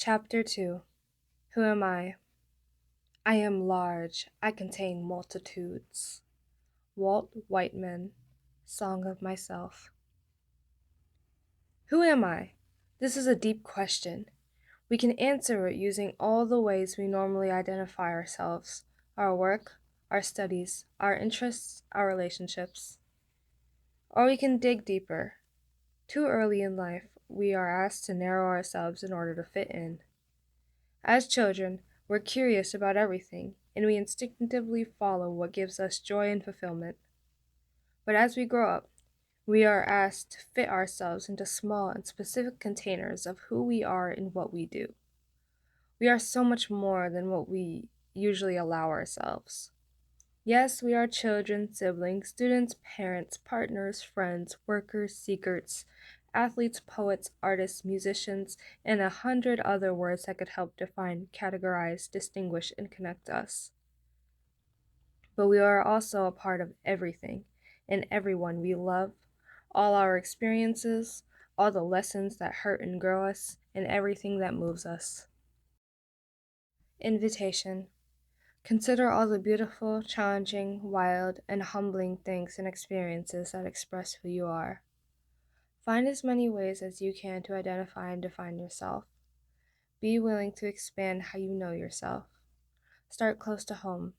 Chapter 2. Who am I? I am large, I contain multitudes. Walt Whitman, Song of Myself. Who am I? This is a deep question. We can answer it using all the ways we normally identify ourselves: our work, our studies, our interests, our relationships. Or we can dig deeper. Too early in life, we are asked to narrow ourselves in order to fit in. As children, we're curious about everything, and we instinctively follow what gives us joy and fulfillment. But as we grow up, we are asked to fit ourselves into small and specific containers of who we are and what we do. We are so much more than what we usually allow ourselves. Yes, we are children, siblings, students, parents, partners, friends, workers, seekers, athletes, poets, artists, musicians, and 100 other words that could help define, categorize, distinguish, and connect us. But we are also a part of everything and everyone we love, all our experiences, all the lessons that hurt and grow us, and everything that moves us. Invitation. Consider all the beautiful, challenging, wild, and humbling things and experiences that express who you are. Find as many ways as you can to identify and define yourself. Be willing to expand how you know yourself. Start close to home,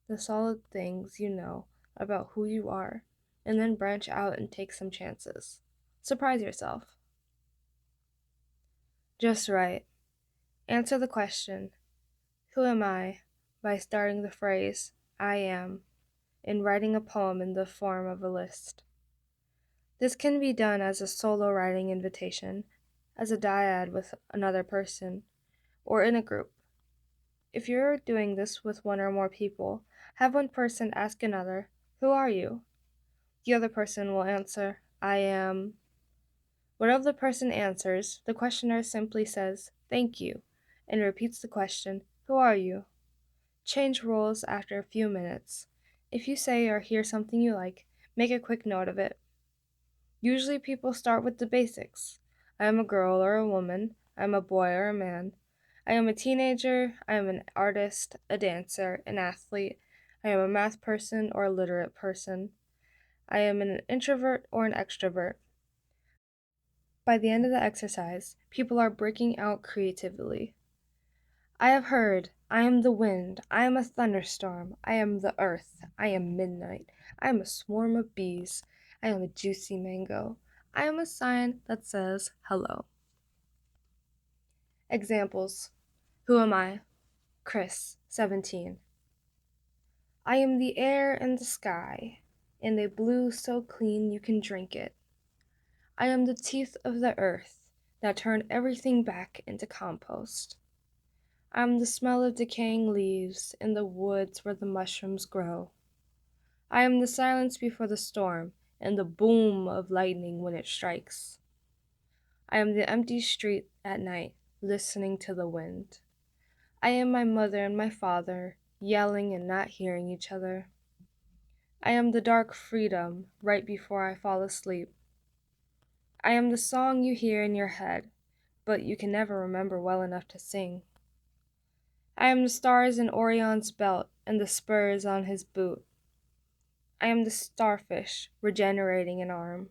the solid things you know about who you are, and then branch out and take some chances. Surprise yourself. Just right. Answer the question, who am I, by starting the phrase, I am, in writing a poem in the form of a list. This can be done as a solo writing invitation, as a dyad with another person, or in a group. If you're doing this with one or more people, have one person ask another, who are you? The other person will answer, I am. Whatever the person answers, the questioner simply says, thank you, and repeats the question, who are you? Change roles after a few minutes. If you say or hear something you like, make a quick note of it. Usually people start with the basics. I am a girl or a woman. I am a boy or a man. I am a teenager. I am an artist, a dancer, an athlete. I am a math person or a literate person. I am an introvert or an extrovert. By the end of the exercise, people are breaking out creatively. I have heard, I am the wind, I am a thunderstorm, I am the earth, I am midnight, I am a swarm of bees, I am a juicy mango, I am a sign that says hello. Examples. Who am I? Chris, 17. I am the air and the sky, and a blue so clean you can drink it. I am the teeth of the earth that turn everything back into compost. I am the smell of decaying leaves in the woods where the mushrooms grow. I am the silence before the storm and the boom of lightning when it strikes. I am the empty street at night, listening to the wind. I am my mother and my father, yelling and not hearing each other. I am the dark freedom right before I fall asleep. I am the song you hear in your head, but you can never remember well enough to sing. I am the stars in Orion's belt and the spurs on his boot. I am the starfish regenerating an arm.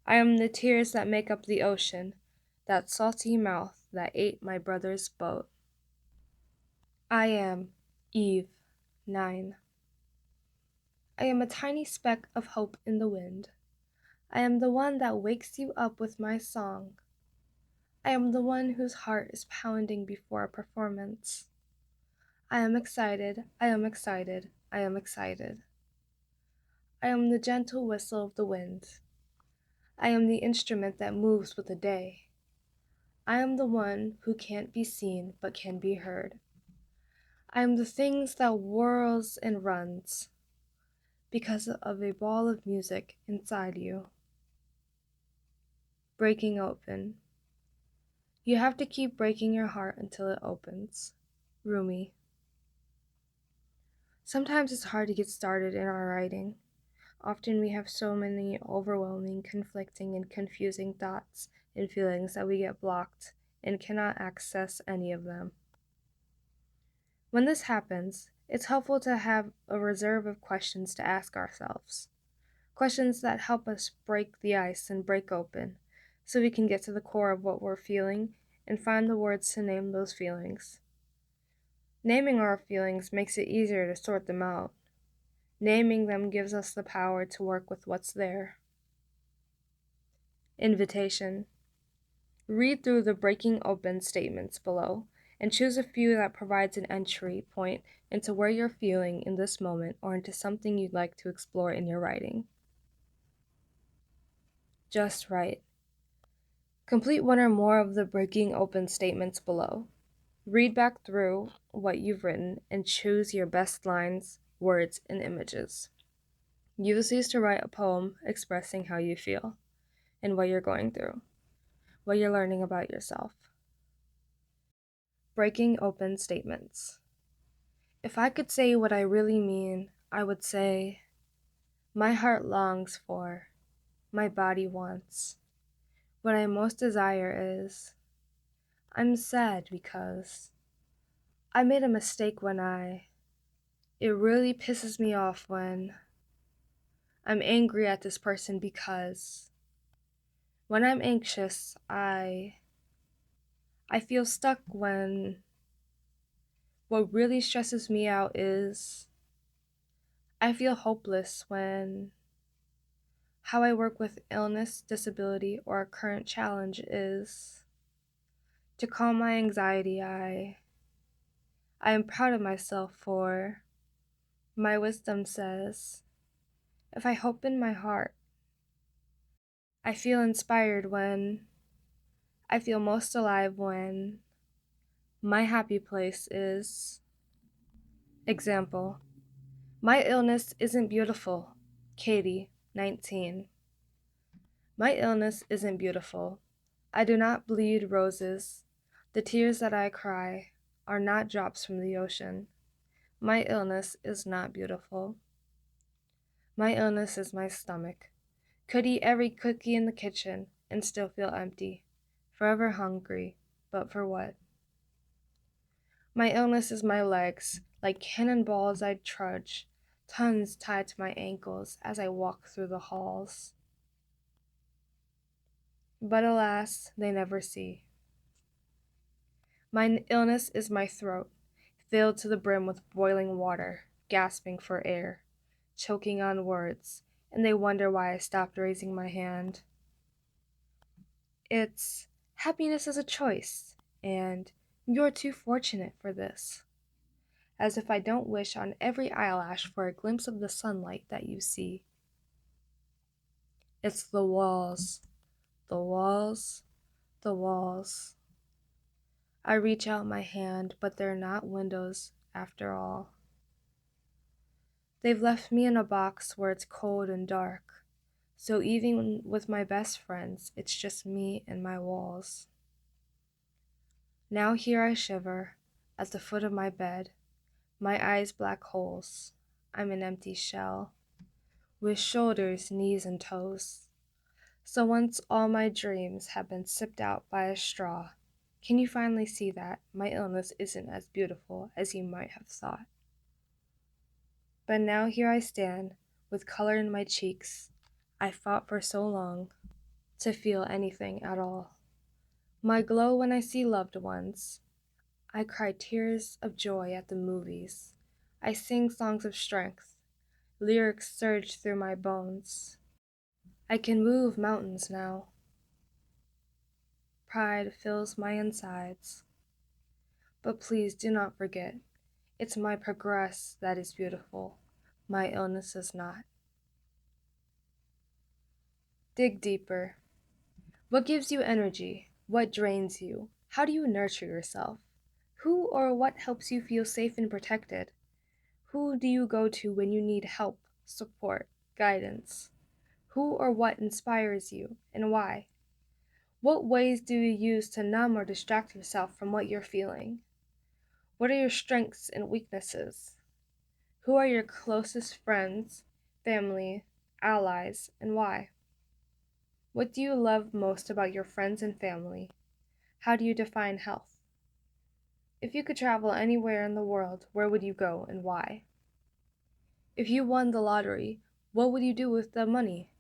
I am the tears that make up the ocean, that salty mouth that ate my brother's boat. I am Eve, 9. I am a tiny speck of hope in the wind. I am the one that wakes you up with my song. I am the one whose heart is pounding before a performance. I am excited, I am excited, I am excited. I am the gentle whistle of the wind. I am the instrument that moves with the day. I am the one who can't be seen but can be heard. I am the things that whirls and runs because of a ball of music inside you. Breaking open. You have to keep breaking your heart until it opens. Rumi. Sometimes it's hard to get started in our writing. Often we have so many overwhelming, conflicting, and confusing thoughts and feelings that we get blocked and cannot access any of them. When this happens, it's helpful to have a reserve of questions to ask ourselves. Questions that help us break the ice and break open, so we can get to the core of what we're feeling and find the words to name those feelings. Naming our feelings makes it easier to sort them out. Naming them gives us the power to work with what's there. Invitation. Read through the breaking open statements below and choose a few that provides an entry point into where you're feeling in this moment or into something you'd like to explore in your writing. Just write. Complete one or more of the breaking open statements below. Read back through what you've written and choose your best lines, words, and images. Use these to write a poem expressing how you feel and what you're going through, what you're learning about yourself. Breaking open statements. If I could say what I really mean, I would say, my heart longs for, my body wants. What I most desire is, I'm sad because I made a mistake it really pisses me off when I'm angry at this person because when I'm anxious, I feel stuck when what really stresses me out is I feel hopeless when how I work with illness, disability, or a current challenge is to calm my anxiety. I am proud of myself for my wisdom says, if I hope in my heart, I feel inspired when I feel most alive when my happy place is. Example, my illness isn't beautiful. Katie, 19. My illness isn't beautiful. I do not bleed roses. The tears that I cry are not drops from the ocean. My illness is not beautiful. My illness is my stomach. Could eat every cookie in the kitchen and still feel empty, forever hungry, but for what? My illness is my legs, like cannonballs I'd trudge, tons tied to my ankles as I walk through the halls. But alas, they never see. My illness is my throat, filled to the brim with boiling water, gasping for air, choking on words, and they wonder why I stopped raising my hand. It's happiness is a choice, and you're too fortunate for this. As if I don't wish on every eyelash for a glimpse of the sunlight that you see. It's the walls, the walls, the walls. I reach out my hand, but they're not windows after all. They've left me in a box where it's cold and dark, so even with my best friends, it's just me and my walls. Now here I shiver, at the foot of my bed, my eyes black holes. I'm an empty shell, with shoulders, knees, and toes. So once all my dreams have been sipped out by a straw, can you finally see that my illness isn't as beautiful as you might have thought? But now here I stand, with color in my cheeks. I fought for so long to feel anything at all. My glow when I see loved ones. I cry tears of joy at the movies. I sing songs of strength. Lyrics surge through my bones. I can move mountains now. Pride fills my insides. But please do not forget, it's my progress that is beautiful. My illness is not. Dig deeper. What gives you energy? What drains you? How do you nurture yourself? Who or what helps you feel safe and protected? Who do you go to when you need help, support, guidance? Who or what inspires you and why? What ways do you use to numb or distract yourself from what you're feeling? What are your strengths and weaknesses? Who are your closest friends, family, allies, and why? What do you love most about your friends and family? How do you define health? If you could travel anywhere in the world, where would you go and why? If you won the lottery, what would you do with the money?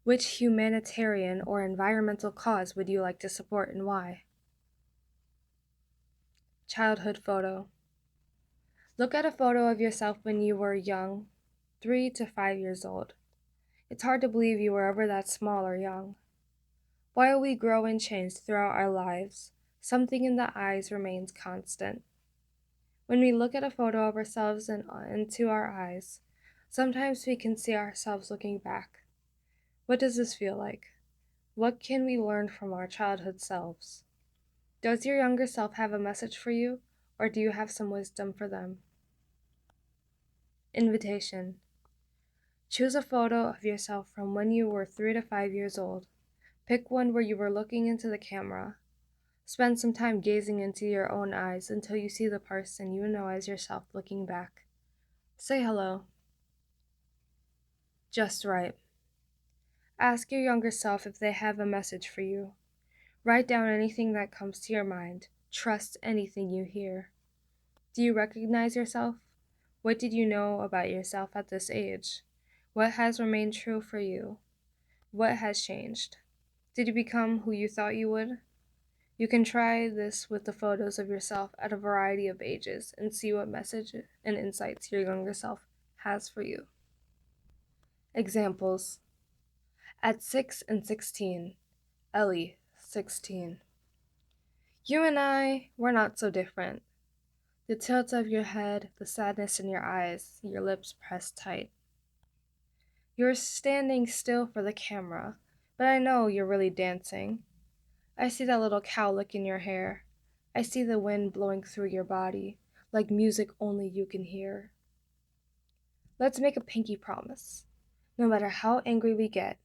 Which humanitarian or environmental cause would you like to support and why? Childhood photo. Look at a photo of yourself when you were young, 3 to 5 years old. It's hard to believe you were ever that small or young. While we grow and change throughout our lives, something in the eyes remains constant. When we look at a photo of ourselves and into our eyes, sometimes we can see ourselves looking back. What does this feel like? What can we learn from our childhood selves? Does your younger self have a message for you, or do you have some wisdom for them? Invitation. Choose a photo of yourself from when you were 3 to 5 years old. Pick one where you were looking into the camera. Spend some time gazing into your own eyes until you see the person you know as yourself looking back. Say hello. Just right. Ask your younger self if they have a message for you. Write down anything that comes to your mind. Trust anything you hear. Do you recognize yourself? What did you know about yourself at this age? What has remained true for you? What has changed? Did you become who you thought you would? You can try this with the photos of yourself at a variety of ages and see what message and insights your younger self has for you. Examples. At 6 and 16, Ellie, 16. You and I, we're not so different. The tilt of your head, the sadness in your eyes, your lips pressed tight. You're standing still for the camera, but I know you're really dancing. I see that little cowlick in your hair. I see the wind blowing through your body, like music only you can hear. Let's make a pinky promise. No matter how angry we get,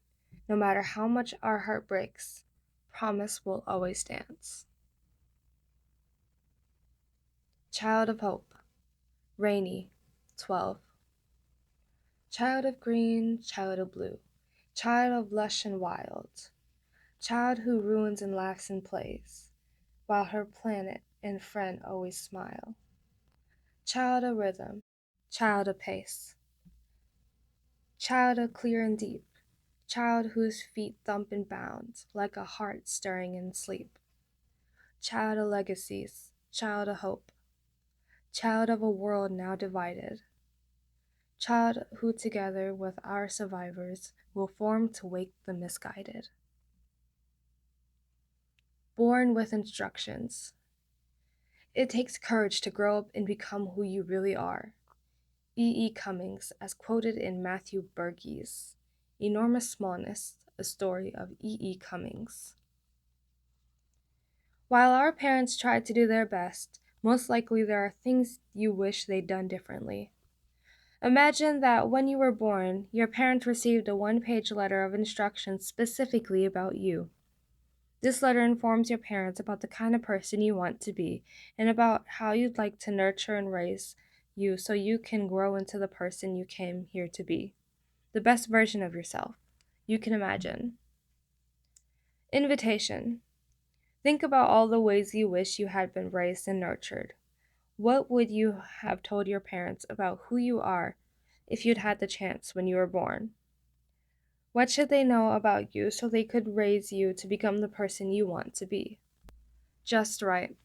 no matter how much our heart breaks, promise we'll always dance. Child of Hope, Rainy, 12. Child of green, child of blue, child of lush and wild, child who ruins and laughs and plays, while her planet and friend always smile. Child of rhythm, child of pace, child of clear and deep, child whose feet thump and bound like a heart stirring in sleep. Child of legacies, child of hope, child of a world now divided, child who together with our survivors will form to wake the misguided. Born with instructions. It takes courage to grow up and become who you really are. E. E. Cummings, as quoted in Matthew Bergey's Enormous Smallness, a story of E. E. Cummings. While our parents tried to do their best, most likely there are things you wish they'd done differently. Imagine that when you were born, your parents received a one-page letter of instructions specifically about you. This letter informs your parents about the kind of person you want to be and about how you'd like to nurture and raise you so you can grow into the person you came here to be, the best version of yourself you can imagine. Invitation. Think about all the ways you wish you had been raised and nurtured. What would you have told your parents about who you are if you'd had the chance when you were born? What should they know about you so they could raise you to become the person you want to be? Just right.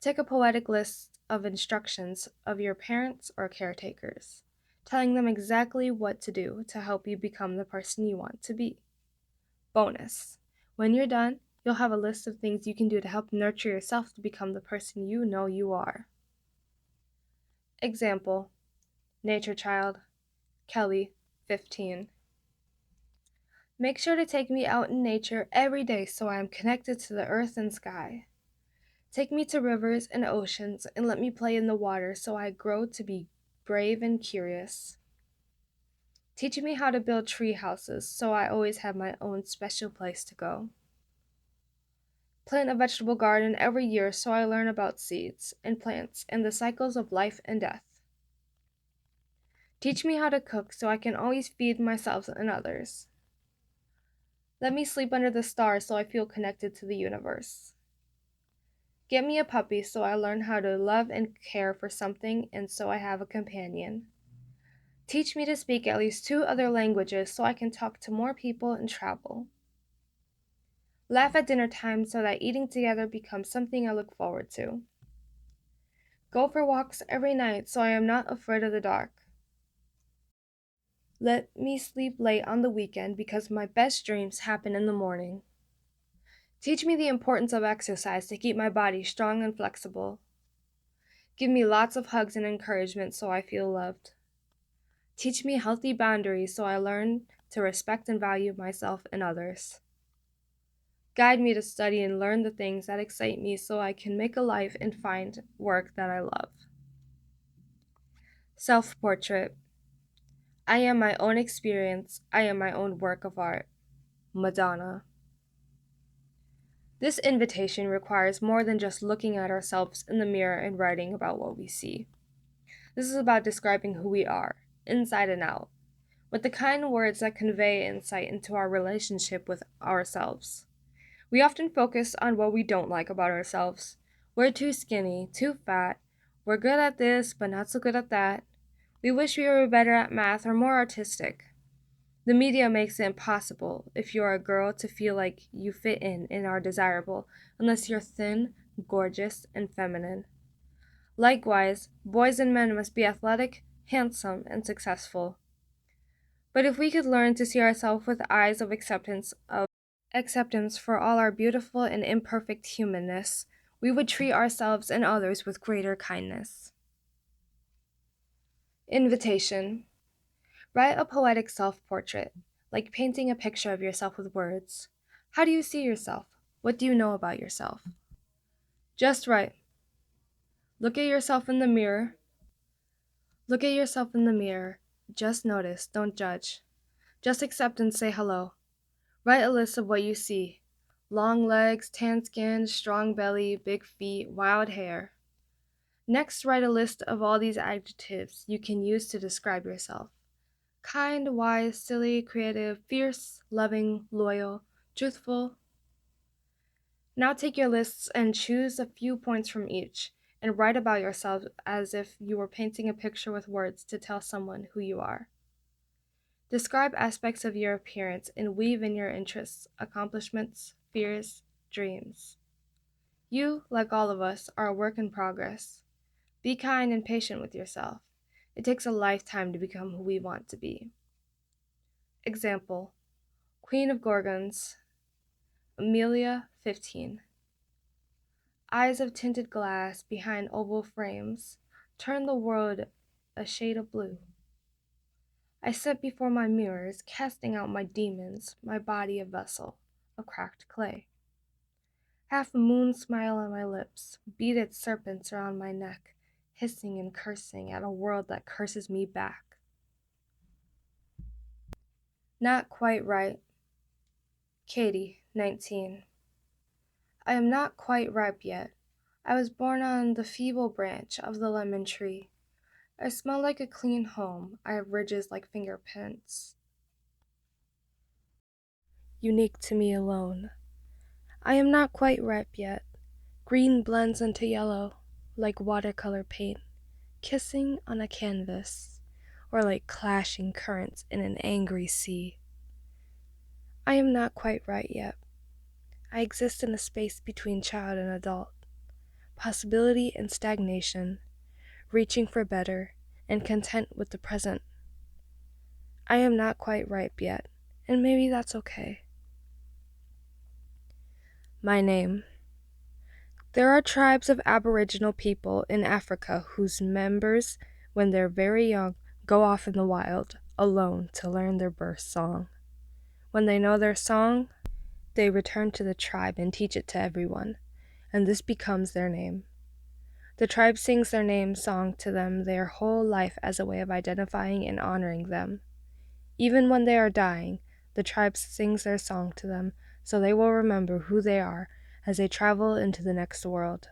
Take a poetic list of instructions of your parents or caretakers, telling them exactly what to do to help you become the person you want to be. Bonus. When you're done, you'll have a list of things you can do to help nurture yourself to become the person you know you are. Example. Nature Child, Kelly, 15. Make sure to take me out in nature every day so I am connected to the earth and sky. Take me to rivers and oceans and let me play in the water so I grow to be brave and curious. Teach me how to build tree houses so I always have my own special place to go. Plant a vegetable garden every year so I learn about seeds and plants and the cycles of life and death. Teach me how to cook so I can always feed myself and others. Let me sleep under the stars so I feel connected to the universe. Get me a puppy so I learn how to love and care for something and so I have a companion. Teach me to speak at least 2 other languages so I can talk to more people and travel. Laugh at dinner time so that eating together becomes something I look forward to. Go for walks every night so I am not afraid of the dark. Let me sleep late on the weekend because my best dreams happen in the morning. Teach me the importance of exercise to keep my body strong and flexible. Give me lots of hugs and encouragement so I feel loved. Teach me healthy boundaries so I learn to respect and value myself and others. Guide me to study and learn the things that excite me so I can make a life and find work that I love. Self-portrait. I am my own experience. I am my own work of art. Madonna. This invitation requires more than just looking at ourselves in the mirror and writing about what we see. This is about describing who we are, inside and out, with the kind words that convey insight into our relationship with ourselves. We often focus on what we don't like about ourselves. We're too skinny, too fat, we're good at this, but not so good at that. We wish we were better at math or more artistic. The media makes it impossible, if you're a girl, to feel like you fit in and are desirable, unless you're thin, gorgeous, and feminine. Likewise, boys and men must be athletic, handsome, and successful. But if we could learn to see ourselves with eyes of acceptance for all our beautiful and imperfect humanness, we would treat ourselves and others with greater kindness. Invitation. Write a poetic self-portrait, like painting a picture of yourself with words. How do you see yourself? What do you know about yourself? Just write. Look at yourself in the mirror. Look at yourself in the mirror. Just notice, don't judge. Just accept and say hello. Write a list of what you see. Long legs, tan skin, strong belly, big feet, wild hair. Next, write a list of all these adjectives you can use to describe yourself. Kind, wise, silly, creative, fierce, loving, loyal, truthful. Now take your lists and choose a few points from each, and write about yourself as if you were painting a picture with words to tell someone who you are. Describe aspects of your appearance and weave in your interests, accomplishments, fears, dreams. You, like all of us, are a work in progress. Be kind and patient with yourself. It takes a lifetime to become who we want to be. Example: Queen of Gorgons, Amelia, 15. Eyes of tinted glass behind oval frames, turn the world a shade of blue. I sit before my mirrors, casting out my demons, my body a vessel of cracked clay. Half a moon smile on my lips, beaded serpents around my neck, hissing and cursing at a world that curses me back. Not quite right. Katie, 19. I am not quite ripe yet. I was born on the feeble branch of the lemon tree. I smell like a clean home. I have ridges like fingerprints, unique to me alone. I am not quite ripe yet. Green blends into yellow, like watercolor paint, kissing on a canvas, or like clashing currents in an angry sea. I am not quite right yet. I exist in a space between child and adult, possibility and stagnation, reaching for better, and content with the present. I am not quite ripe yet, and maybe that's okay. My name. There are tribes of Aboriginal people in Africa whose members, when they're very young, go off in the wild, alone, to learn their birth song. When they know their song, they return to the tribe and teach it to everyone, and this becomes their name. The tribe sings their name song to them their whole life as a way of identifying and honoring them. Even when they are dying, the tribe sings their song to them so they will remember who they are as they travel into the next world.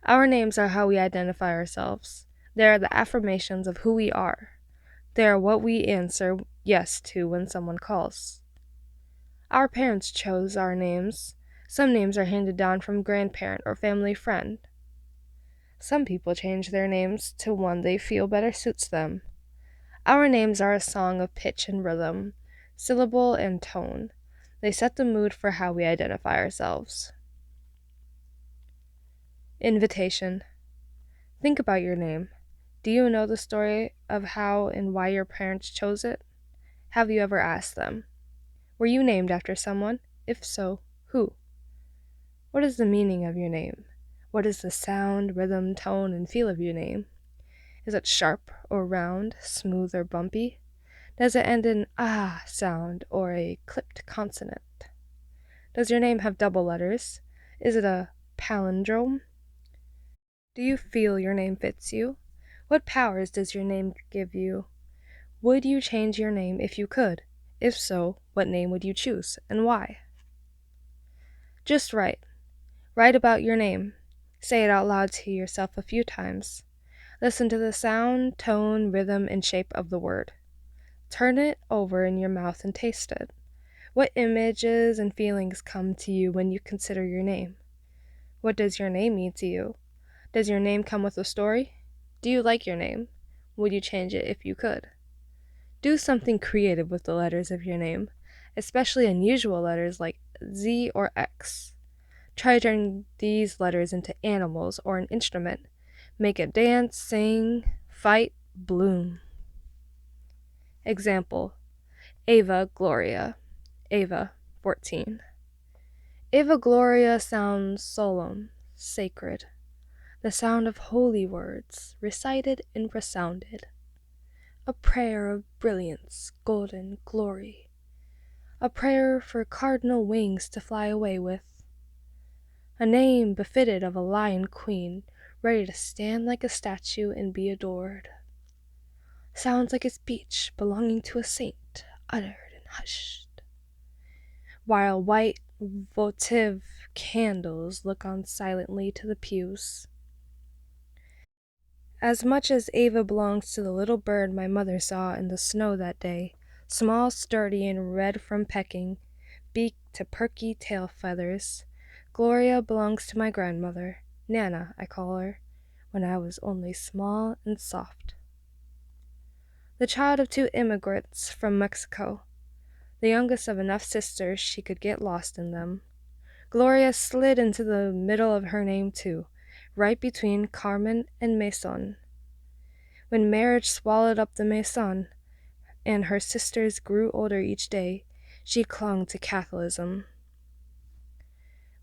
Our names are how we identify ourselves. They are the affirmations of who we are. They are what we answer yes to when someone calls. Our parents chose our names. Some names are handed down from grandparent or family friend. Some people change their names to one they feel better suits them. Our names are a song of pitch and rhythm, syllable and tone. They set the mood for how we identify ourselves. Invitation. Think about your name. Do you know the story of how and why your parents chose it? Have you ever asked them? Were you named after someone? If so, who? What is the meaning of your name? What is the sound, rhythm, tone, and feel of your name? Is it sharp or round, smooth or bumpy? Does it end in ah sound or a clipped consonant? Does your name have double letters? Is it a palindrome? Do you feel your name fits you? What powers does your name give you? Would you change your name if you could? If so, what name would you choose and why? Just write. Write about your name. Say it out loud to yourself a few times. Listen to the sound, tone, rhythm, and shape of the word. Turn it over in your mouth and taste it. What images and feelings come to you when you consider your name? What does your name mean to you? Does your name come with a story? Do you like your name? Would you change it if you could? Do something creative with the letters of your name, especially unusual letters like Z or X. Try turning these letters into animals or an instrument. Make it dance, sing, fight, bloom. Example: Ava Gloria. Ava, 14. Ava Gloria sounds solemn, sacred, the sound of holy words, recited and resounded. A prayer of brilliance, golden glory. A prayer for cardinal wings to fly away with. A name befitted of a lion queen, ready to stand like a statue and be adored. Sounds like a speech belonging to a saint, uttered and hushed, while white votive candles look on silently to the pews. As much as Ava belongs to the little bird my mother saw in the snow that day, small, sturdy, and red from pecking, beak to perky tail feathers, Gloria belongs to my grandmother, Nana, I call her, when I was only small and soft. The child of 2 immigrants from Mexico, the youngest of enough sisters she could get lost in them. Gloria slid into the middle of her name too, right between Carmen and Mason. When marriage swallowed up the Mason, and her sisters grew older each day, she clung to Catholicism.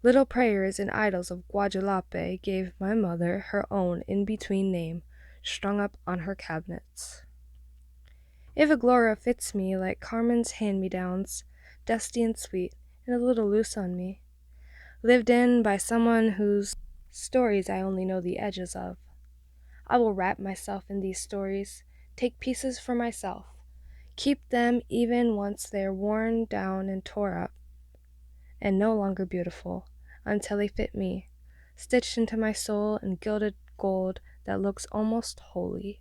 Little prayers and idols of Guadalupe gave my mother her own in-between name, strung up on her cabinets. Eva Gloria fits me like Carmen's hand-me-downs, dusty and sweet, and a little loose on me. Lived in by someone whose stories I only know the edges of. I will wrap myself in these stories, take pieces for myself, keep them even once they are worn down and tore up, and no longer beautiful, until they fit me, stitched into my soul in gilded gold that looks almost holy.